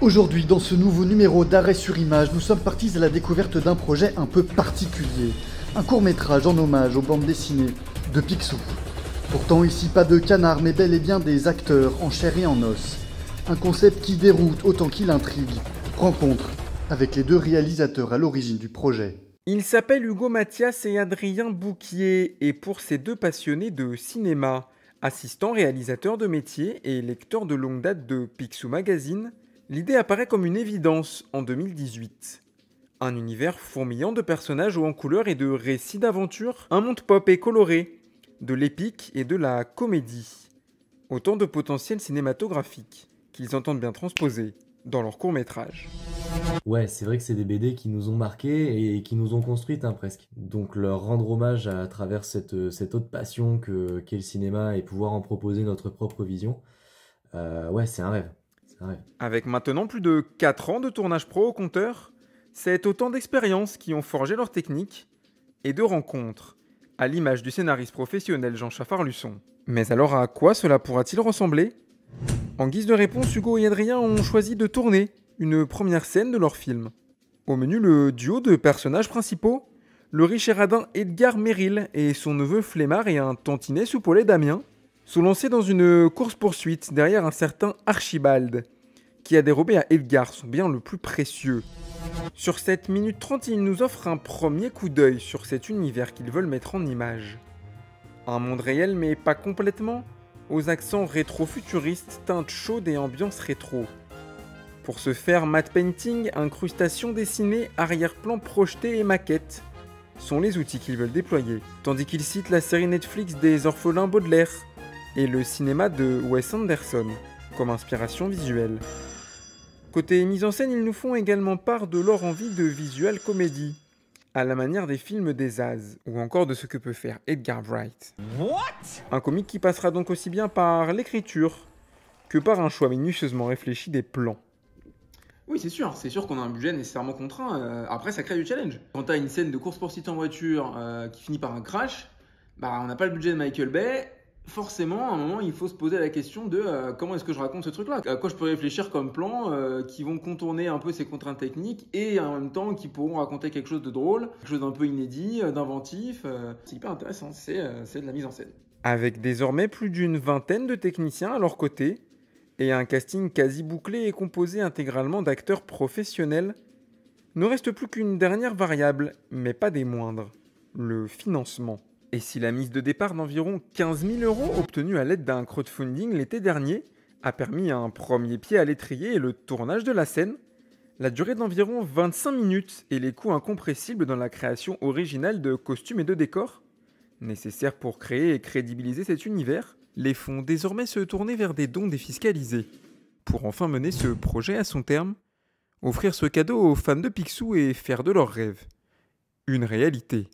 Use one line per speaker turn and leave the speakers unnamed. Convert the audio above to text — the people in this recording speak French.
Aujourd'hui, dans ce nouveau numéro d'Arrêt sur Image, nous sommes partis à la découverte d'un projet un peu particulier. Un court-métrage en hommage aux bandes dessinées de Picsou. Pourtant ici pas de canard, mais bel et bien des acteurs en chair et en os. Un concept qui déroute autant qu'il intrigue. Rencontre avec les deux réalisateurs à l'origine du projet.
Ils s'appellent Hugo Mathias et Adrien Bouquier, et pour ces deux passionnés de cinéma, assistants réalisateurs de métier et lecteurs de longue date de Picsou Magazine, l'idée apparaît comme une évidence en 2018. Un univers fourmillant de personnages hauts en couleur et de récits d'aventure, un monde pop et coloré, de l'épique et de la comédie. Autant de potentiel cinématographique qu'ils entendent bien transposer dans leur court-métrage.
Ouais, c'est vrai que c'est des BD qui nous ont marqués et qui nous ont construites presque. Donc leur rendre hommage à travers cette autre passion qu'est le cinéma et pouvoir en proposer notre propre vision, ouais, c'est un rêve.
Avec maintenant plus de 4 ans de tournage pro au compteur, c'est autant d'expériences qui ont forgé leur technique et de rencontres, à l'image du scénariste professionnel Jean Chaffard-Lusson. Mais alors à quoi cela pourra-t-il ressembler ? En guise de réponse, Hugo et Adrien ont choisi de tourner une première scène de leur film. Au menu, le duo de personnages principaux, le riche et radin Edgar Merrill et son neveu flemmard et un tantinet soupolé Damien, sont lancés dans une course-poursuite derrière un certain Archibald, qui a dérobé à Edgar son bien le plus précieux. Sur cette minute 30, ils nous offrent un premier coup d'œil sur cet univers qu'ils veulent mettre en image. Un monde réel, mais pas complètement, aux accents rétro-futuristes, teintes chaudes et ambiance rétro. Pour ce faire, matte painting, incrustation dessinée, arrière-plan projeté et maquette sont les outils qu'ils veulent déployer, tandis qu'ils citent la série Netflix des Orphelins Baudelaire et le cinéma de Wes Anderson comme inspiration visuelle. Côté mise en scène, ils nous font également part de leur envie de visual comédie, à la manière des films des Zaz, ou encore de ce que peut faire Edgar Wright. Un comique qui passera donc aussi bien par l'écriture que par un choix minutieusement réfléchi des plans.
Oui, c'est sûr qu'on a un budget nécessairement contraint. Après, ça crée du challenge. Quand t'as une scène de course-poursuite en voiture qui finit par un crash, on n'a pas le budget de Michael Bay. Forcément, à un moment, il faut se poser la question de comment est-ce que je raconte ce truc-là ? À quoi je peux réfléchir comme plan qui vont contourner un peu ces contraintes techniques et en même temps qui pourront raconter quelque chose de drôle, quelque chose d'un peu inédit, d'inventif. C'est hyper intéressant, c'est de la mise en scène.
Avec désormais plus d'une vingtaine de techniciens à leur côté, et un casting quasi bouclé et composé intégralement d'acteurs professionnels, ne reste plus qu'une dernière variable, mais pas des moindres, le financement. Et si la mise de départ d'environ 15 000 € obtenue à l'aide d'un crowdfunding l'été dernier a permis un premier pied à l'étrier et le tournage de la scène, la durée d'environ 25 minutes et les coûts incompressibles dans la création originale de costumes et de décors, nécessaires pour créer et crédibiliser cet univers, les font désormais se tourner vers des dons défiscalisés, pour enfin mener ce projet à son terme, offrir ce cadeau aux fans de Picsou et faire de leurs rêves une réalité.